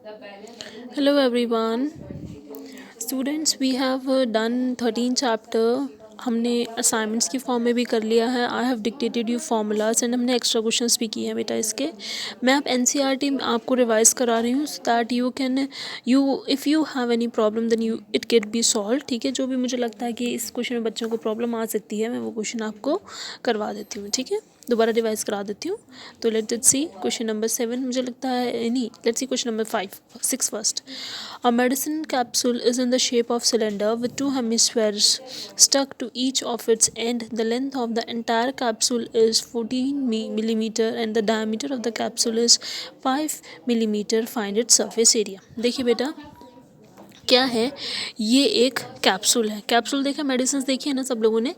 Hello everyone. Students, we have done 13 chapter. हमने assignments की form में भी कर लिया है. I have dictated you formulas and हमने एक्स्ट्रा क्वेश्चंस भी किए हैं बेटा इसके. मैं अब एनसीईआरटी आपको रिवाइज करा रही हूँ so that you can if you have any problem then you it can be solve. ठीक है, जो भी मुझे लगता है कि इस क्वेश्चन में बच्चों को प्रॉब्लम आ सकती है मैं वो क्वेश्चन आपको करवा देती हूँ. ठीक है, दोबारा रिवाइज करा देती हूँ. तो लेट्स सी क्वेश्चन नंबर 7. मुझे लगता है नहीं, let's see question number 6 first. A medicine capsule is in the shape of cylinder with two hemispheres stuck to each of its end. The length of the entire capsule is 14 millimeter and the diameter of the capsule is 5 millimeter. Find its surface area. देखिए बेटा क्या है, ये एक capsule है. Capsule देखा, medicine देखी है ना सब लोगों ने.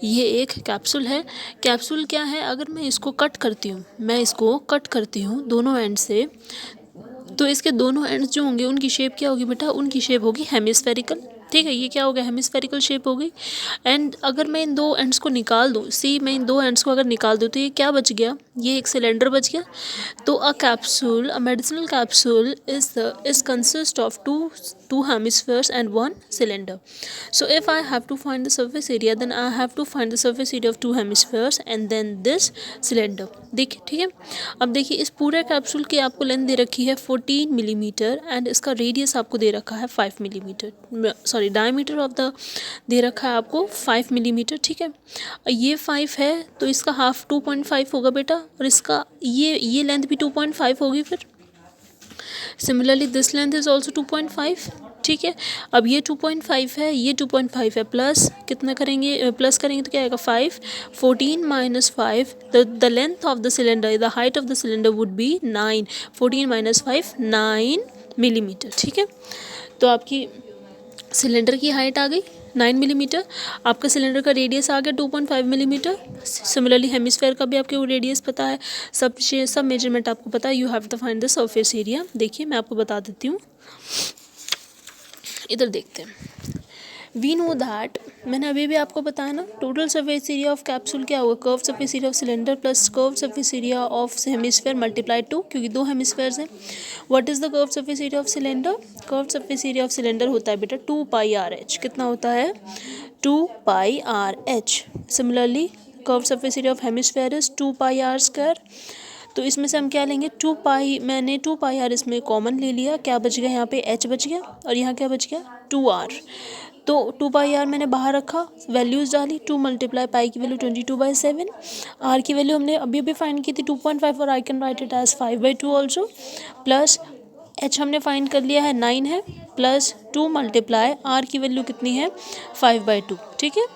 ये एक कैप्सूल है. कैप्सूल क्या है, अगर मैं इसको कट करती हूँ दोनों एंड से, तो इसके दोनों एंड्स जो होंगे उनकी शेप क्या होगी बेटा, उनकी शेप होगी हेमिस्फेरिकल. ठीक है, ये क्या हो गया, हेमिस्फेरिकल शेप हो गई. एंड अगर मैं इन दो एंड्स को निकाल दूँ, मैं इन दो एंड्स को अगर निकाल दूँ तो ये क्या बच गया, ये एक सिलेंडर बच गया. तो a medicinal capsule is consist of two hemispheres and one cylinder. So if I have to find the surface area, then I have to find the surface area of two hemispheres and then this cylinder. देखिए, ठीक है. अब देखिए, इस पूरे capsule की आपको length दे रखी है 14 मिलीमीटर एंड इसका रेडियस आपको दे रखा है 5 millimetre. Sorry, diameter of the they रखा है आपको 5 मिलीमीटर. ठीक है, ये 5 है तो इसका हाफ 2.5 होगा बेटा, और इसका ये लेंथ भी 2.5 होगी. फिर similarly this length is also 2.5. ठीक है, अब ये 2.5 है, ये 2.5 है, प्लस कितना करेंगे, प्लस करेंगे तो क्या आएगा 5. 14 minus 5, the length of the cylinder, the height of the cylinder would be 9. 14 minus 5 9 millimetre. ठीक है, तो आपकी सिलेंडर की हाइट आ गई 9 मिलीमीटर. आपका सिलेंडर का रेडियस आ गया 2.5 मिलीमीटर. सिमिलरली हेमिस्फेयर का भी आपको रेडियस पता है, सब मेजरमेंट आपको पता है. You have to find the surface area. देखिए मैं आपको बता देती हूँ, इधर देखते हैं. वी नो दैट, मैंने अभी भी आपको बताया ना, total surface area of capsule क्या होगा, curve surface area of cylinder plus curve surface area of hemisphere multiply 2, क्योंकि दो हेमिस्फेयर्स हैं. What is the curve surface area of cylinder, curve surface area of cylinder होता है बेटा 2 pi R H. कितना होता है, 2 pi R H. Similarly curve surface area of hemisphere is 2 pi are square. तो इसमें से हम क्या लेंगे, 2 पाई, मैंने 2 पाई आर इसमें कॉमन ले लिया, क्या बच गया यहाँ पे, एच बच गया, और यहाँ क्या बच गया 2 आर. तो 2 पाई आर मैंने बाहर रखा, वैल्यूज़ डाली, 2 मल्टीप्लाई पाई की वैल्यू 22/7, आर की वैल्यू हमने अभी भी फाइंड की थी 2.5, और I can write it as 5/2 also, plus H हमने फाइंड कर लिया है 9 है, प्लस 2 मल्टीप्लाई आर की वैल्यू कितनी है 5/2. ठीक है,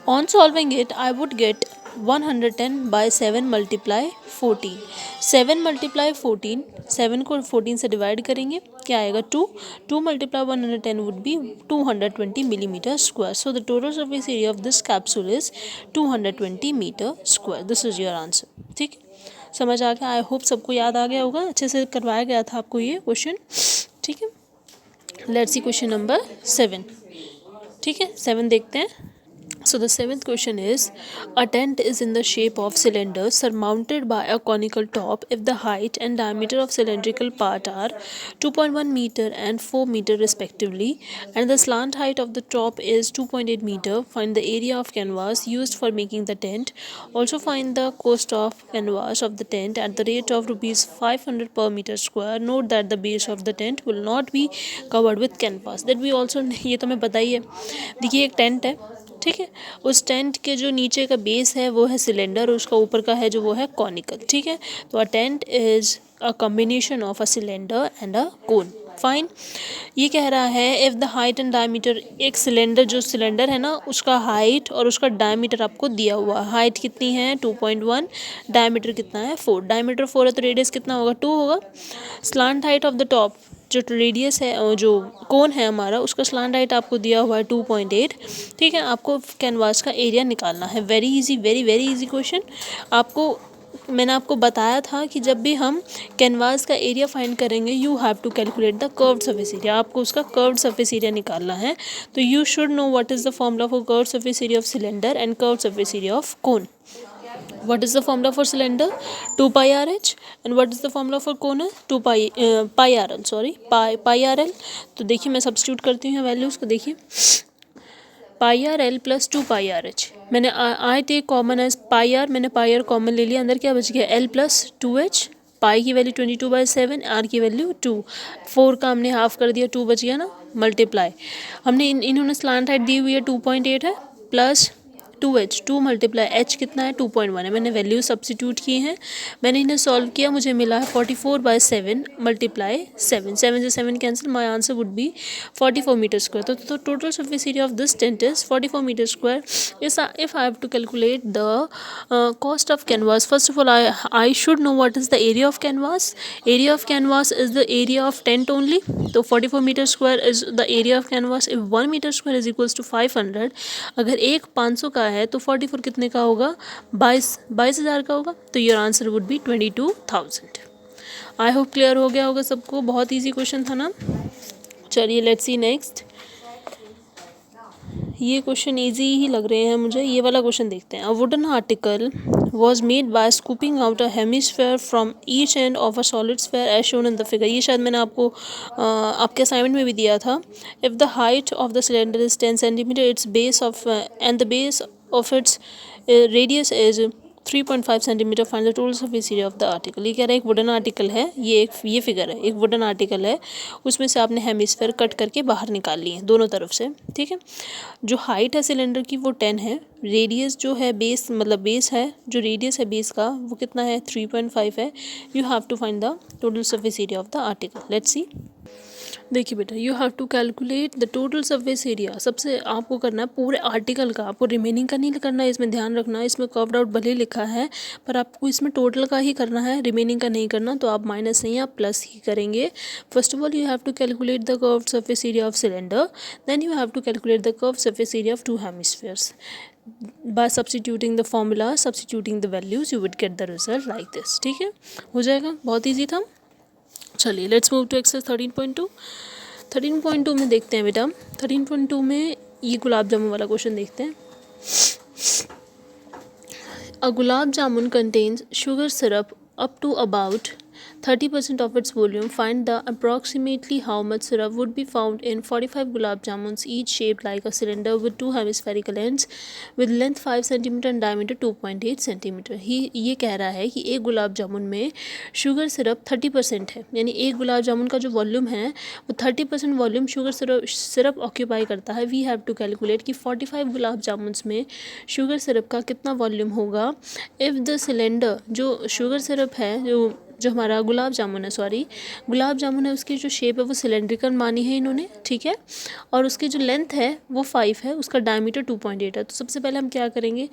on solving it I would get 110/7 multiply 14. 7 multiply 14, 7 को 14 से डिवाइड करेंगे, क्या आएगा 2 multiply 110 would be 220 millimetre square. So the total surface area of this capsule is 220 metre square. This is your answer. ठीक, समझ आ गया. आई होप सबको याद आ गया होगा, अच्छे से करवाया गया था आपको ये क्वेश्चन. ठीक है, लेट्स सी क्वेश्चन नंबर 7. ठीक है, 7 देखते हैं. So the seventh question is, a tent is in the shape of cylinder surmounted by a conical top if the height and diameter of cylindrical part are 2.1 meter and 4 meter respectively, and the slant height of the top is 2.8 meter. Find the area of canvas used for making the tent. Also find the cost of canvas of the tent at the rate of rupees 500 per meter square. Note that the base of the tent will not be covered with canvas. That we also, ये तो हमें पता ही है. देखिए एक tent है, ठीक है, उस टेंट के जो नीचे का बेस है वो है सिलेंडर, और उसका ऊपर का है जो वो है कॉनिकल. ठीक है, तो a tent is a combination of a cylinder and a cone. Fine, ये कह रहा है if the height and diameter, एक सिलेंडर, जो सिलेंडर है ना उसका हाइट और उसका डायमीटर आपको दिया हुआ है. हाइट कितनी है 2.1, डायमीटर कितना है 4. डायमीटर 4 है तो रेडियस कितना होगा 2 होगा. Slant height of the top, जो रेडियस है, जो कोन है हमारा, उसका स्लांट हाइट आपको दिया हुआ है 2.8. ठीक है, आपको कैनवास का एरिया निकालना है. Very easy, very very easy question. आपको मैंने आपको बताया था कि जब भी हम कैनवास का एरिया फाइंड करेंगे you have to calculate the curved surface area. आपको उसका कर्व्ड सरफेस एरिया निकालना है. तो you should know what is the formula for curved surface area of cylinder and curved surface area of cone. What is the formula for cylinder? 2 pi RH. And what is the formula for cone? 2 pi RL, sorry, pi RL. तो देखिए मैं substitute करती हूँ values को, देखिए pi R L plus 2 pi R H. मैंने I take common as pi R, मैंने pi are common ले लिया, अंदर क्या बच गया एल प्लस 2h। पाई की वैल्यू 22/7, आर की वैल्यू 2, 4 का हमने हाफ कर दिया, 2 बच गया ना, मल्टीप्लाई हमने इन्होंने स्लांट हाइट दी हुई है 2.8 है, प्लस 2h, 2 मल्टीप्लाई h कितना है 2.1 है। मैंने वैल्यू सब्सिट्यूट की हैं, मैंने इन्हें सॉल्व किया, मुझे मिला है 44/7 मल्टीप्लाई 7, 7 से 7 cancel, my answer would be 44 metre square. तो total surface area of this tent is 44 metre square. If I have to calculate the cost of canvas, first of all I should know what is the area of canvas. Area of canvas is the area of tent only. तो 44 metre square is the area of canvas. If 1 metre square is equals to 500, अगर एक 500 का है तो 44 कितने का होगा, 22,000 का होगा। तो your answer would B 22,000। I hope clear हो गया होगा सबको, बहुत ईजी क्वेश्चन था ना। चलिए लेट्स सी नेक्स्ट। ये क्वेश्चन इजी ही लग रहे हैं मुझे, ये वाला क्वेश्चन देखते हैं। A wooden article was made by scooping out a hemisphere from each end of a solid sphere as shown in the figure. ये शायद मैंने आपको आपके असाइनमेंट में भी दिया था। If the height of the cylinder is 10 centimetre, it's base of and the base of its radius is 3.5 centimetre, find the total surface area of the article. ये कह रहा है एक वुडन आर्टिकल है, ये फिगर है, एक वुडन आर्टिकल है, उसमें से आपने हेमिस्फेयर कट करके बाहर निकाल लिए दोनों तरफ से, ठीक है। जो हाइट है सिलेंडर की वो 10 है, रेडियस जो है बेस मतलब बेस है, जो रेडियस है बेस का वो कितना है 3.5 है। You have to find the total surface area of the article. Let's see. देखिए बेटा, you have to calculate the total surface area. सबसे आपको करना है पूरे आर्टिकल का, आपको रिमेनिंग का नहीं करना है, इसमें ध्यान रखना है। इसमें कर्व्ड आउट भले लिखा है पर आपको इसमें टोटल का ही करना है, रिमेनिंग का नहीं करना। तो आप माइनस नहीं, आप प्लस ही करेंगे। First of all you have to calculate the curved surface area of cylinder, then you have to calculate the curved surface area of 2 hemispheres. By substituting the formula, substituting the values, you would get the result like this। ठीक है, हो जाएगा, बहुत easy था। चलिए let's move to exercise 13.2। 13.2 में देखते हैं बेटा, 13.2 में ये गुलाब जामुन वाला क्वेश्चन देखते हैं। A gulab jamun contains sugar syrup up to about 30% of its volume. Find the approximately how much syrup would be found in 45 gulab jamuns, each shaped like a cylinder with 2 hemispherical ends with length 5 cm and diameter 2.8 cm। ये कह रहा है कि एक गुलाब जामुन में sugar syrup 30% है, यानी एक गुलाब जामुन का जो वॉल्यूम है वो 30% वॉल्यूम शुगर सिरप ऑक्यूपाई करता है। वी हैव टू कैलकुलेट कि 45 गुलाब जामुन्स में शुगर सिरप का कितना वॉल्यूम होगा। इफ़ द सिलेंडर, जो शुगर सिरप है, जो हमारा गुलाब जामुन है उसकी जो शेप है वो सिलेंड्रिकल मानी है इन्होंने, ठीक है, और उसकी जो लेंथ है वो 5 है, उसका डायमीटर 2.8 है। तो सबसे पहले हम क्या करेंगे,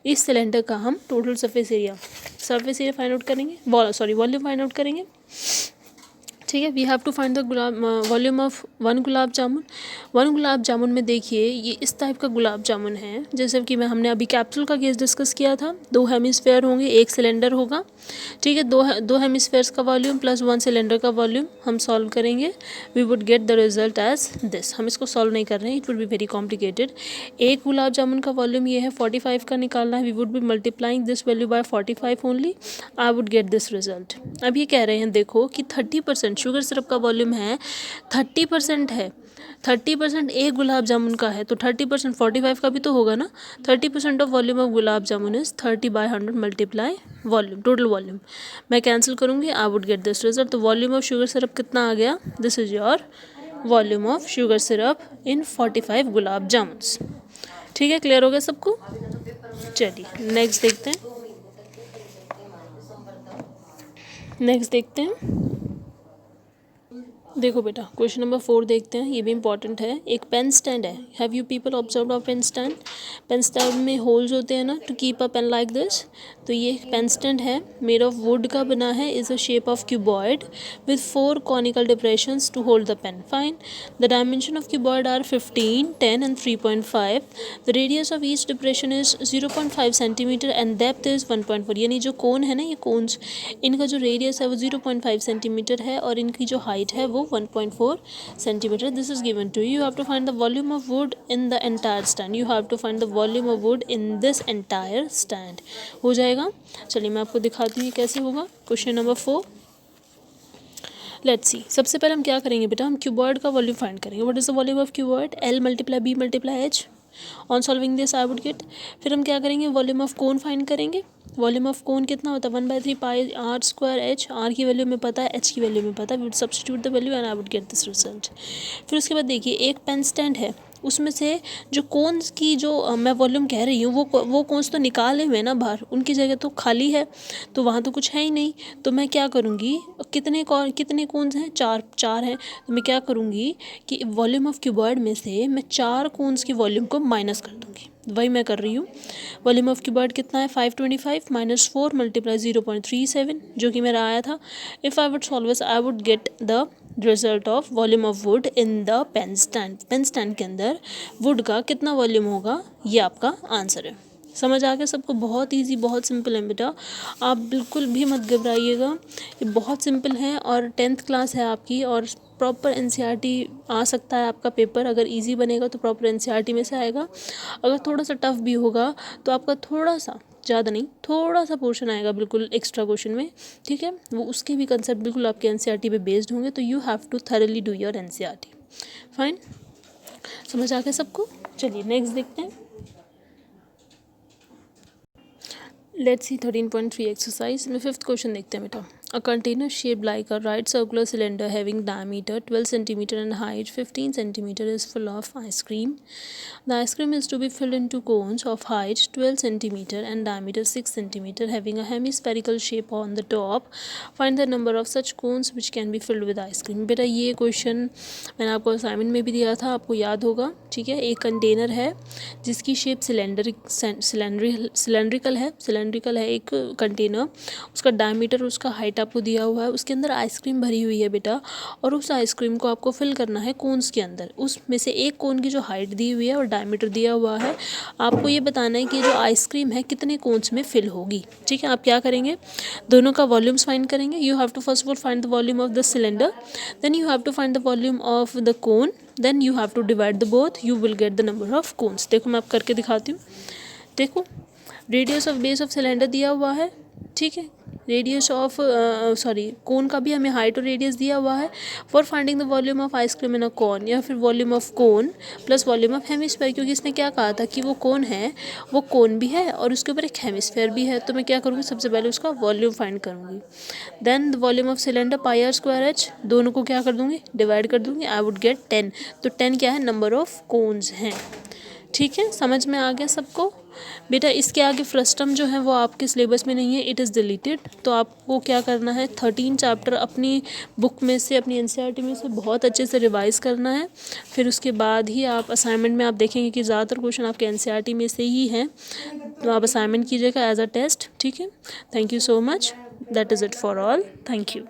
इस सिलेंडर का हम total surface area find out करेंगे, वॉल्यूम फाइंड आउट करेंगे, ठीक है। We have to find the volume of 1 gulab jamun. 1 gulab jamun में देखिए ये इस टाइप का गुलाब जामुन है, जैसे कि हमने अभी कैप्सूल का केस डिस्कस किया था। 2 हेमिस्फेयर होंगे, एक सिलेंडर होगा, ठीक है। दो हेमिस्फेयर्स का वॉल्यूम प्लस 1 सिलेंडर का वॉल्यूम हम सॉल्व करेंगे। We would get the result as this. हम इसको सॉल्व नहीं कर रहे हैं, it would be very complicated. एक गुलाब जामुन का वॉल्यूम ये है, 45 का निकालना है। We would be multiplying this value by 45 only, I would get this result. अब ये कह रहे हैं देखो कि 30% शुगर सिरप का वॉल्यूम है, 30% है, 30% एक गुलाब जामुन का है, तो 30% 45 का भी तो होगा ना। 30% of volume of gulab jamun is 30/100 multiply volume, total volume. मैं कैंसिल करूँगी, आई वुड गेट दिस रिजल्ट। तो वॉल्यूम ऑफ शुगर सिरप कितना आ गया, this is your volume of sugar syrup इन 45 गुलाब जामुन्स। ठीक है, क्लियर हो गया सबको। चलिए नेक्स्ट देखते हैं, देखो बेटा क्वेश्चन नंबर 4 देखते हैं, ये भी इंपॉर्टेंट है। एक पेन स्टैंड है, have you people observe of pen stand. Pen stand में होल्स होते हैं ना, to keep a pen like this. तो ये पेन स्टैंड है, मेड ऑफ वुड का बना है, is a shape of cuboid with 4 conical depressions to hold the pen. Fine the dimension of cuboid are 15, 10 and 3.5। The radius of each depression is 0.5 centimetre and depth is 1.4। यानी जो कोन है ना, ये cons, इनका जो रेडियस है वो 0.5 centimetre है और इनकी जो हाइट है वो 1.4 centimeter. This is given to you. You have to find the volume of wood in the entire stand. You have to find the volume of wood in this entire stand. हो जाएगा. चलिए मैं आपको दिखाती हूँ कैसे होगा. Question number 4. Let's see. सबसे पहले हम क्या करेंगे बेटा, हम क्यूबॉइड का वॉल्यूम फाइंड करेंगे. What is the volume of cuboid? L multiply B multiply H. On solving this I would gate. फिर हम क्या करेंगे, वॉल्यूम ऑफ कोन फाइंड करेंगे. वॉल्यूम ऑफ कोन कितना होता है? 1/3 पाई आर स्क्वायर एच. आर की वैल्यू में पता है, एच की वैल्यू में पता है. We would substitute the value and I would get this result. फिर उसके बाद देखिए, एक पेन स्टैंड है, उसमें से जो कोन्स की जो मैं वॉल्यूम कह रही हूँ वो कोन्स तो निकाले हुए ना बाहर, उनकी जगह तो खाली है, तो वहाँ तो कुछ है ही नहीं. तो मैं क्या करूँगी, कितने कोन्स हैं? चार हैं. तो मैं क्या करूँगी कि वॉल्यूम ऑफ क्यूबॉइड में से मैं 4 कोन्स की वॉल्यूम को माइनस कर दूँगी. वही मैं कर रही हूँ. वॉल्यूम ऑफ क्यूबॉइड कितना है? 525 माइनस 4 मल्टीप्लाई 0.37, जो कि मेरा आया था. If I would solve this I would get the result of volume of wood in the pen stand. Pen stand के अंदर वुड का कितना वॉल्यूम होगा, ये आपका आंसर है. समझ आ गया सबको? बहुत इजी, बहुत सिंपल है बेटा, आप बिल्कुल भी मत घबराइएगा. ये बहुत सिंपल है और 10th क्लास है आपकी, और प्रॉपर एनसीईआरटी आ सकता है आपका पेपर. अगर इजी बनेगा तो प्रॉपर एनसीईआरटी में से आएगा. अगर थोड़ा सा टफ भी होगा तो आपका थोड़ा सा, ज़्यादा नहीं, थोड़ा सा पोर्शन आएगा बिल्कुल एक्स्ट्रा क्वेश्चन में. ठीक है, वो उसके भी कंसेप्ट बिल्कुल आपके एनसीईआरटी पे बेस्ड होंगे. तो you have to thoroughly do your NCERT. Fine, समझ आ गया सबको? चलिए नेक्स्ट देखते हैं. लेट्स सी 13.3 एक्सरसाइज में 5th क्वेश्चन देखते हैं बेटा. A container shaped like a right circular cylinder having diameter 12 cm and height 15 cm is full of ice cream. The ice cream is to be filled into cones of height 12 cm and diameter 6 cm having a hemispherical shape on the top. Find the number of such cones which can be filled with ice cream. बेटा ये question मैंने आपको assignment में भी दिया था, आपको याद होगा. ठीक है, एक कंटेनर है जिसकी शेप सिलेंड्रिकल है एक कंटेनर. उसका डायमीटर, उसका हाइट आपको दिया हुआ है. उसके अंदर आइसक्रीम भरी हुई है बेटा, और उस आइसक्रीम को आपको फिल करना है कोन्स के अंदर. उसमें से एक कोन की जो हाइट दी हुई है और डायमीटर दिया हुआ है, आपको ये बताना है कि जो आइसक्रीम है कितने कोन्स में फिल होगी. ठीक है, आप क्या करेंगे, दोनों का वॉल्यूम्स फाइंड करेंगे. You have to first of all find the volume of the cylinder, then you have to find the volume of the cone, then you have to divide the both, you will get the number of cones. देखो मैं आप करके दिखाती हूँ. देखो, radius of base of cylinder दिया हुआ है. ठीक है, रेडियस ऑफ कोन का भी हमें हाइट और रेडियस दिया हुआ है. For finding the volume of ice cream in a cone, या फिर volume of cone plus volume of hemisphere, क्योंकि इसने क्या कहा था कि वो कोन है, वो कोन भी है और उसके ऊपर एक हेमिस्फेयर भी है. तो मैं क्या करूँगी, सबसे पहले उसका वॉल्यूम फाइंड करूँगी. Then the volume of cylinder pi are square h, दोनों को क्या कर दूँगी, डिवाइड कर दूँगी. I would get 10. तो 10 क्या है, नंबर ऑफ कोन्स हैं. ठीक है, समझ में आ गया सबको? बेटा इसके आगे फ्रस्टम जो है वो आपके सिलेबस में नहीं है, इट इज़ डिलीटेड. तो आपको क्या करना है, 13 चैप्टर अपनी बुक में से, अपनी एनसीईआरटी में से बहुत अच्छे से रिवाइज़ करना है. फिर उसके बाद ही आप असाइनमेंट में आप देखेंगे कि ज़्यादातर क्वेश्चन आपके एनसीईआरटी में से ही हैं. तो आप असाइनमेंट कीजिएगा एज अ टेस्ट. ठीक है, thank you so much. That is it for all. Thank you.